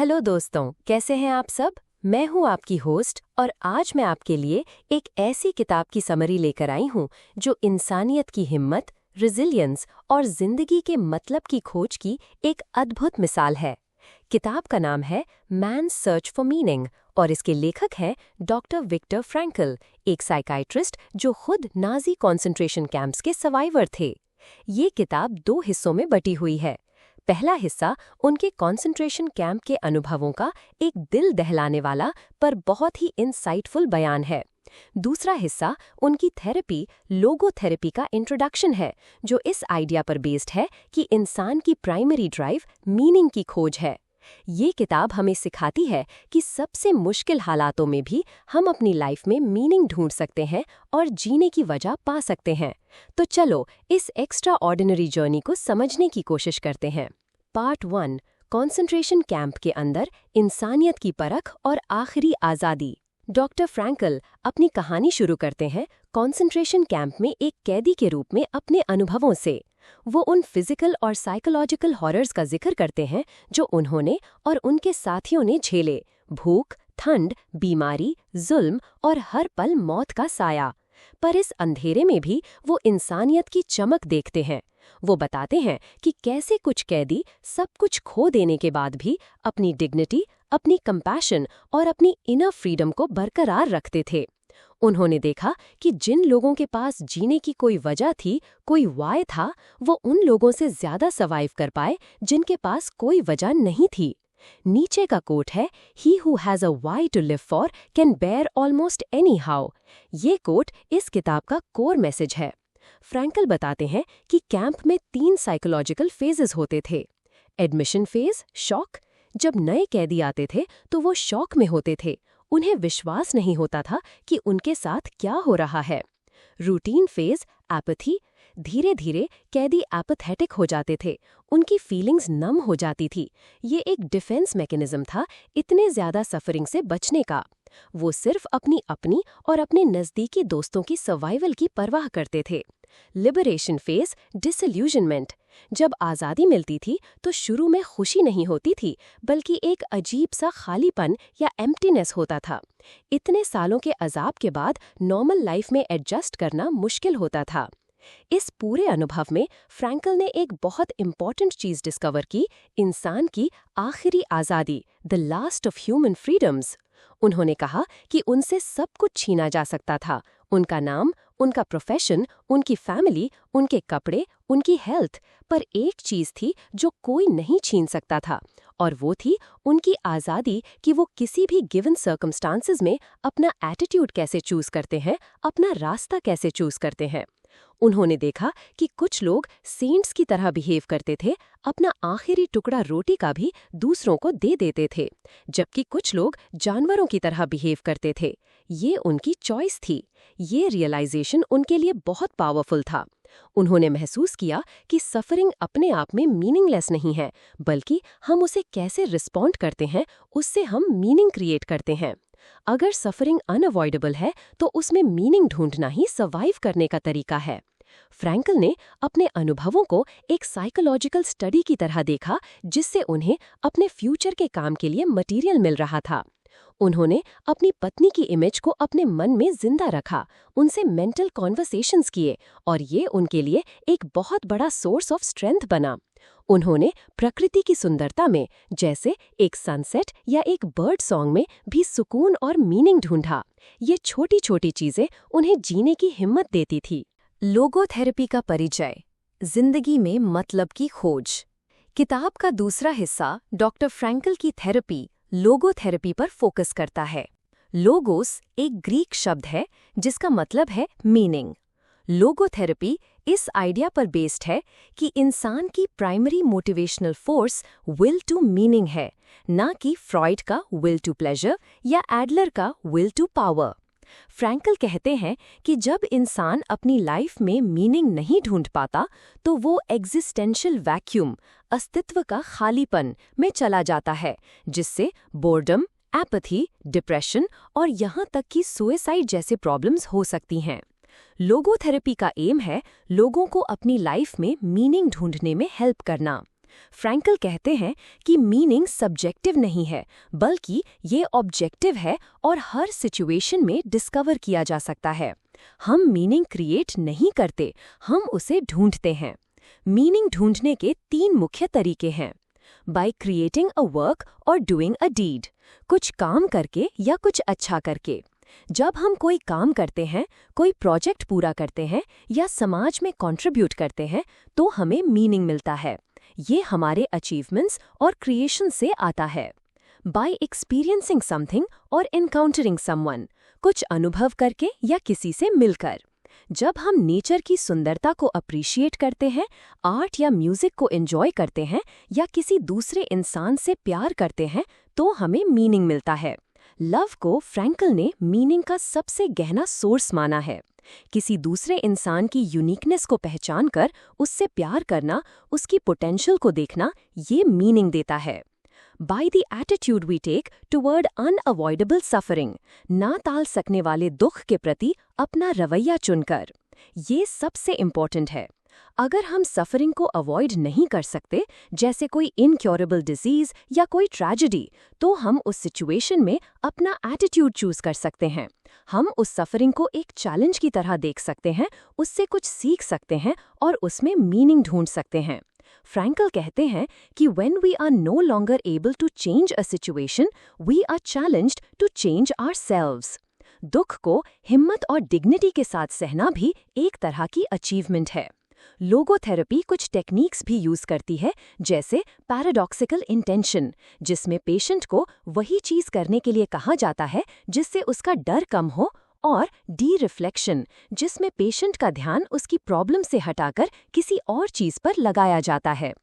Hello दोस्तों, कैसे हैं आप सब। मैं हूं आपकी होस्ट और आज मैं आपके लिए एक ऐसी किताब की समरी लेकर आई हूं जो इंसानियत की हिम्मत, रिजिलियंस और जिंदगी के मतलब की खोज की एक अद्भुत मिसाल है। किताब का नाम है मैन्स सर्च फॉर मीनिंग और इसके लेखक हैं डॉक्टर विक्टर फ्रैंकल, एक साइकाइट्रिस्ट जो खुद नाजी कॉन्सेंट्रेशन कैंप्स के सर्वाइवर थे। ये किताब 2 हिस्सों में बटी हुई है। पहला हिस्सा उनके कॉन्सेंट्रेशन कैंप के अनुभवों का एक दिल दहलाने वाला पर बहुत ही इंसाइटफुल बयान है। दूसरा हिस्सा उनकी थेरेपी लोगोथेरेपी का इंट्रोडक्शन है, जो इस आइडिया पर बेस्ड है कि इंसान की प्राइमरी ड्राइव मीनिंग की खोज है। ये किताब हमें सिखाती है कि सबसे मुश्किल हालातों में भी हम अपनी लाइफ में मीनिंग ढूंढ सकते हैं और जीने की वजह पा सकते हैं। तो चलो इस एक्स्ट्रा ऑर्डिनरी जर्नी को समझने की कोशिश करते हैं। पार्ट 1, कॉन्सेंट्रेशन कैंप के अंदर इंसानियत की परख और आखिरी आज़ादी। डॉक्टर फ्रैंकल अपनी कहानी शुरू करते हैं कॉन्सेंट्रेशन कैंप में एक कैदी के रूप में अपने अनुभवों से। वो उन फिजिकल और साइकोलॉजिकल हॉरर्स का जिक्र करते हैं जो उन्होंने और उनके साथियों ने झेले: भूख, ठंड, बीमारी, जुल्म और हर पल मौत का साया। पर इस अंधेरे में भी वो इंसानियत की चमक देखते हैं। वो बताते हैं कि कैसे कुछ कैदी सब कुछ खो देने के बाद भी अपनी डिग्निटी, अपनी कंपैशन और अपनी इनर फ्रीडम को बरकरार रखते थे। उन्होंने देखा कि जिन लोगों के पास जीने की कोई वजह थी, कोई वाय था, वो उन लोगों से ज्यादा सर्वाइव कर पाए जिनके पास कोई वजह नहीं थी। नीचे का कोट है, he who has a why to live for can bear almost any how. ये कोट इस किताब का कोर मैसेज है। फ्रैंकल बताते हैं कि कैंप में 3 साइकोलॉजिकल फेजेस होते थे। Admission phase, shock. जब नए कैदी आते थे तो वो शॉक में होते थे, उन्हें विश्वास नहीं होता था कि उनके साथ क्या हो रहा है। Routine phase, apathy. धीरे धीरे कैदी एपैथेटिक हो जाते थे, उनकी फीलिंग्स नम हो जाती थी। ये एक डिफेंस मैकेनिज्म था इतने ज्यादा सफरिंग से बचने का। वो सिर्फ अपनी और अपने नज़दीकी दोस्तों की सर्वाइवल की परवाह करते थे। Liberation phase, disillusionment. जब आज़ादी मिलती थी तो शुरू में खुशी नहीं होती थी, बल्कि एक अजीब सा खालीपन या एम्प्टीनेस होता था। इतने सालों के अजाब के बाद नॉर्मल लाइफ में एडजस्ट करना मुश्किल होता था। इस पूरे अनुभव में फ्रैंकल ने एक बहुत इम्पॉर्टेंट चीज़ डिस्कवर की: इंसान की आखिरी आज़ादी, the last of human freedoms. उन्होंने कहा कि उनसे सब कुछ छीना जा सकता था: उनका नाम, उनका प्रोफेशन, उनकी फैमिली, उनके कपड़े, उनकी हेल्थ। पर एक चीज़ थी जो कोई नहीं छीन सकता था, और वो थी उनकी आज़ादी कि वो किसी भी गिवन सर्कमस्टांसेस में अपना एटीट्यूड कैसे चूज़ करते हैं, अपना रास्ता कैसे चूज़ करते हैं। उन्होंने देखा कि कुछ लोग सेंट्स की तरह बिहेव करते थे, अपना आखिरी टुकड़ा रोटी का भी दूसरों को दे देते थे, जबकि कुछ लोग जानवरों की तरह बिहेव करते थे। ये उनकी चॉइस थी। ये रियलाइजेशन उनके लिए बहुत पावरफुल था। उन्होंने महसूस किया कि सफरिंग अपने आप में मीनिंगलेस नहीं है, बल्कि हम उसे कैसे रिस्पॉन्ड करते हैं, उससे हम मीनिंग क्रिएट करते हैं। अगर सफरिंग अनअवॉइडेबल है तो उसमें मीनिंग ढूंढना ही सर्वाइव करने का तरीका है। फ्रैंकल ने अपने अनुभवों को एक साइकोलॉजिकल स्टडी की तरह देखा, जिससे उन्हें अपने फ्यूचर के काम के लिए मटेरियल मिल रहा था। उन्होंने अपनी पत्नी की इमेज को अपने मन में जिंदा रखा, उनसे मेंटल कॉन्वर्सेशंस किए, और ये उनके लिए एक बहुत बड़ा सोर्स ऑफ स्ट्रेंथ बना। उन्होंने प्रकृति की सुंदरता में, जैसे एक सनसेट या एक बर्ड सॉन्ग में, भी सुकून और मीनिंग ढूंढा। ये छोटी छोटी चीजें उन्हें जीने की हिम्मत देती थी। लोगोथेरेपी का परिचय, जिंदगी में मतलब की खोज। किताब का दूसरा हिस्सा डॉक्टर फ्रैंकल की थेरेपी लोगोथेरेपी पर फोकस करता है। लोगोस एक ग्रीक शब्द है जिसका मतलब है मीनिंग। लोगोथेरेपी इस आइडिया पर बेस्ड है कि इंसान की primary motivational force will to meaning है, ना कि फ्रॉइड का विल टू प्लेजर या एडलर का विल टू पावर। फ्रैंकल कहते हैं कि जब इंसान अपनी लाइफ में मीनिंग नहीं ढूंढ पाता तो वो एग्जिस्टेंशियल वैक्यूम, अस्तित्व का खालीपन में चला जाता है, जिससे बोर्डम, एपैथी, डिप्रेशन और यहाँ तक कि सुसाइड जैसे प्रॉब्लम्स हो सकती हैं। लोगोथेरेपी का एम है लोगों को अपनी लाइफ में मीनिंग ढूंढने में हेल्प करना। फ्रैंकल कहते हैं कि मीनिंग सब्जेक्टिव नहीं है, बल्कि ये ऑब्जेक्टिव है और हर सिचुएशन में डिस्कवर किया जा सकता है। हम मीनिंग क्रिएट नहीं करते, हम उसे ढूंढते हैं। मीनिंग ढूंढने के 3 मुख्य तरीके हैं। बाय क्रिएटिंग अ वर्क और डूइंग अ डीड, कुछ काम करके या कुछ अच्छा करके। जब हम कोई काम करते हैं, कोई प्रोजेक्ट पूरा करते हैं या समाज में कंट्रीब्यूट करते हैं, तो हमें मीनिंग मिलता है। ये हमारे अचीवमेंट्स और क्रिएशन से आता है। बाय एक्सपीरियंसिंग समथिंग और एनकाउंटरिंग समवन, कुछ अनुभव करके या किसी से मिलकर। जब हम नेचर की सुंदरता को अप्रिशिएट करते हैं, आर्ट या म्यूजिक को एंजॉय करते हैं या किसी दूसरे इंसान से प्यार करते हैं, तो हमें मीनिंग मिलता है। लव को फ्रैंकल ने मीनिंग का सबसे गहरा सोर्स माना है। किसी दूसरे इंसान की यूनिकनेस को पहचानकर उससे प्यार करना, उसकी पोटेंशियल को देखना, ये मीनिंग देता है। By the attitude we take toward unavoidable suffering, ना टाल सकने वाले दुख के प्रति अपना रवैया चुनकर। ये सबसे इम्पोर्टेंट है। अगर हम सफरिंग को अवॉइड नहीं कर सकते, जैसे कोई इनक्योरेबल डिजीज या कोई ट्रेजेडी, तो हम उस सिचुएशन में अपना एटीट्यूड चूज कर सकते हैं। हम उस सफरिंग को एक चैलेंज की तरह देख सकते हैं, उससे कुछ सीख सकते हैं और उसमें मीनिंग ढूंढ सकते हैं। फ्रैंकल कहते हैं कि when we are no longer able to change a situation, we are challenged to change ourselves. दुख को हिम्मत और डिग्निटी के साथ सहना भी एक तरह की अचीवमेंट है। लोगोथेरेपी कुछ टेक्निक्स भी यूज करती है, जैसे पैराडॉक्सिकल इंटेंशन, जिसमें पेशेंट को वही चीज करने के लिए कहा जाता है जिससे उसका डर कम हो, और डी रिफ्लेक्शन, जिसमें पेशेंट का ध्यान उसकी प्रॉब्लम से हटाकर किसी और चीज पर लगाया जाता है।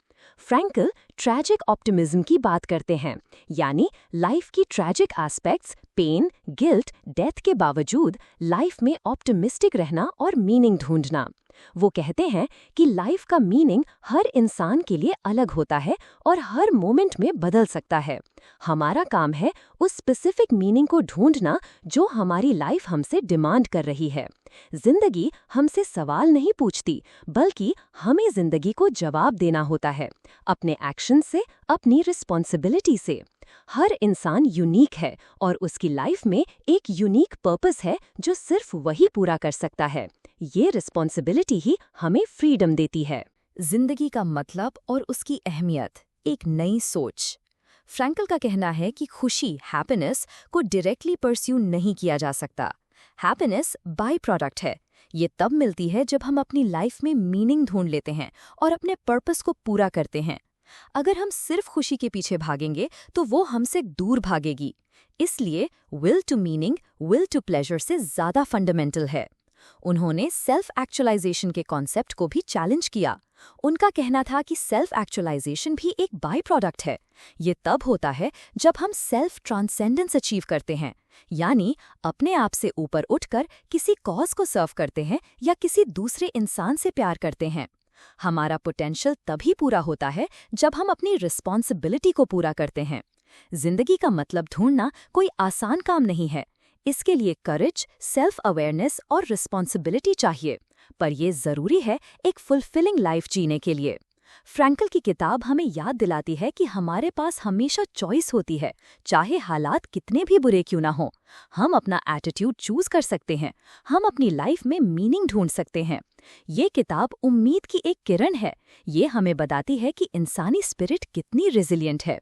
फ्रैंकल ट्रैजिक ऑप्टिमिज्म की बात करते हैं, यानी लाइफ की tragic aspects, pain, guilt, death के बावजूद लाइफ में ऑप्टिमिस्टिक रहना और मीनिंग ढूंढना। वो कहते हैं कि लाइफ का मीनिंग हर इंसान के लिए अलग होता है और हर मोमेंट में बदल सकता है। हमारा काम है उस स्पेसिफिक मीनिंग को ढूंढना जो हमारी लाइफ हमसे डिमांड कर रही है। जिंदगी हमसे सवाल नहीं पूछती, बल्कि हमें जिंदगी को जवाब देना होता है, अपने एक्शन से, अपनी रिस्पॉन्सिबिलिटी से। हर इंसान यूनिक है और उसकी लाइफ में एक यूनिक पर्पस है जो सिर्फ वही पूरा कर सकता है। ये रिस्पॉन्सिबिलिटी ही हमें फ्रीडम देती है। जिंदगी का मतलब और उसकी अहमियत, एक नई सोच। फ्रैंकल का कहना है कि खुशी, हैप्पीनेस को डायरेक्टली परस्यू नहीं किया जा सकता। हैप्पीनेस बाय प्रोडक्ट है। ये तब मिलती है जब हम अपनी लाइफ में मीनिंग ढूंढ लेते हैं और अपने पर्पस को पूरा करते हैं। अगर हम सिर्फ खुशी के पीछे भागेंगे तो वो हमसे दूर भागेगी। इसलिए will to meaning, will to pleasure से ज़्यादा फंडामेंटल है। उन्होंने सेल्फ एक्चुअलाइजेशन के कॉन्सेप्ट को भी चैलेंज किया। उनका कहना था कि सेल्फ एक्चुअलाइजेशन भी एक बाय प्रोडक्ट है। ये तब होता है जब हम सेल्फ ट्रांसेंडेंस अचीव करते हैं, यानी अपने आप से ऊपर उठकर किसी कॉज को सर्व करते हैं या किसी दूसरे इंसान से प्यार करते हैं। हमारा पोटेंशियल तभी पूरा होता है जब हम अपनी रिस्पॉन्सिबिलिटी को पूरा करते हैं। जिंदगी का मतलब ढूंढना कोई आसान काम नहीं है। इसके लिए करेज, सेल्फ अवेयरनेस और रिस्पॉन्सिबिलिटी चाहिए, पर यह जरूरी है एक फुलफिलिंग लाइफ जीने के लिए। फ्रैंकल की किताब हमें याद दिलाती है कि हमारे पास हमेशा चॉइस होती है, चाहे हालात कितने भी बुरे क्यों ना हो। हम अपना एटीट्यूड चूज कर सकते हैं, हम अपनी लाइफ में मीनिंग ढूंढ सकते हैं। ये किताब उम्मीद की एक किरण है। ये हमें बताती है कि इंसानी स्पिरिट कितनी रेजिलिएंट है।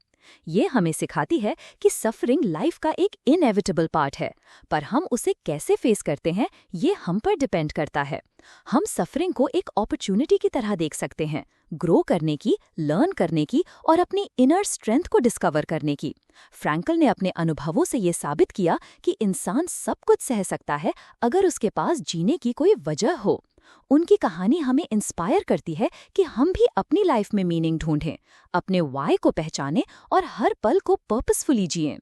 ये हमें सिखाती है कि सफरिंग लाइफ का एक इनएविटेबल पार्ट है, पर हम उसे कैसे फेस करते हैं ये हम पर डिपेंड करता है। हम सफरिंग को एक अपॉर्चुनिटी की तरह देख सकते हैं, ग्रो करने की, लर्न करने की और अपनी इनर स्ट्रेंथ को डिस्कवर करने की। फ्रैंकल ने अपने अनुभवों से ये साबित किया कि इंसान सब कुछ सह सकता है अगर उसके पास जीने की कोई वजह हो। उनकी कहानी हमें इंस्पायर करती है कि हम भी अपनी लाइफ में मीनिंग ढूंढें, अपने वाई को पहचानें और हर पल को पर्पसफुली जिएं।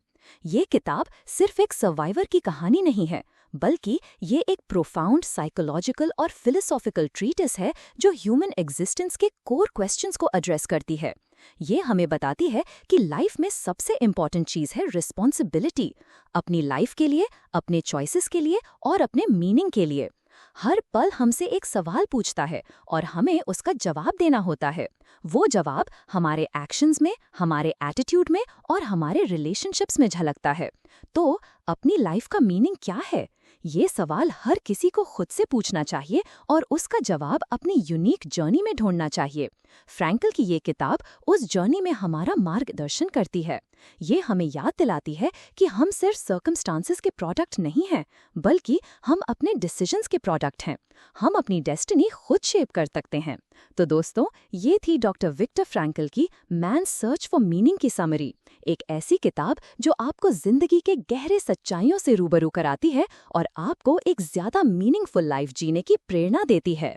ये किताब सिर्फ एक सर्वाइवर की कहानी नहीं है, बल्कि ये एक प्रोफाउंड साइकोलॉजिकल और फिलोसॉफिकल ट्रीटिस है जो ह्यूमन एग्जिस्टेंस के कोर क्वेश्चंस को एड्रेस करती है। ये हमें बताती है कि लाइफ में सबसे इम्पॉर्टेंट चीज़ है रिस्पॉन्सिबिलिटी, अपनी लाइफ के लिए, अपने चॉइसेस के लिए और अपने मीनिंग के लिए। हर पल हमसे एक सवाल पूछता है और हमें उसका जवाब देना होता है। वो जवाब हमारे एक्शंस में, हमारे एटीट्यूड में और हमारे रिलेशनशिप्स में झलकता है। तो अपनी लाइफ का मीनिंग क्या है? ये सवाल हर किसी को खुद से पूछना चाहिए और उसका जवाब अपनी यूनिक जर्नी में ढूंढना चाहिए। फ्रैंकल की ये किताब उस जर्नी में हमारा मार्गदर्शन करती है। ये हमें याद दिलाती है कि हम सिर्फ सर्कमस्टांसेस के प्रोडक्ट नहीं हैं, बल्कि हम अपने डिसीजंस के प्रोडक्ट हैं। हम अपनी डेस्टिनी खुद शेप कर सकते हैं। तो दोस्तों, ये थी डॉक्टर विक्टर फ्रैंकल की मैन सर्च फॉर मीनिंग की समरी। एक ऐसी किताब जो आपको जिंदगी के गहरे सच्चाइयों से रूबरू कराती है और आपको एक ज्यादा मीनिंगफुल लाइफ जीने की प्रेरणा देती है।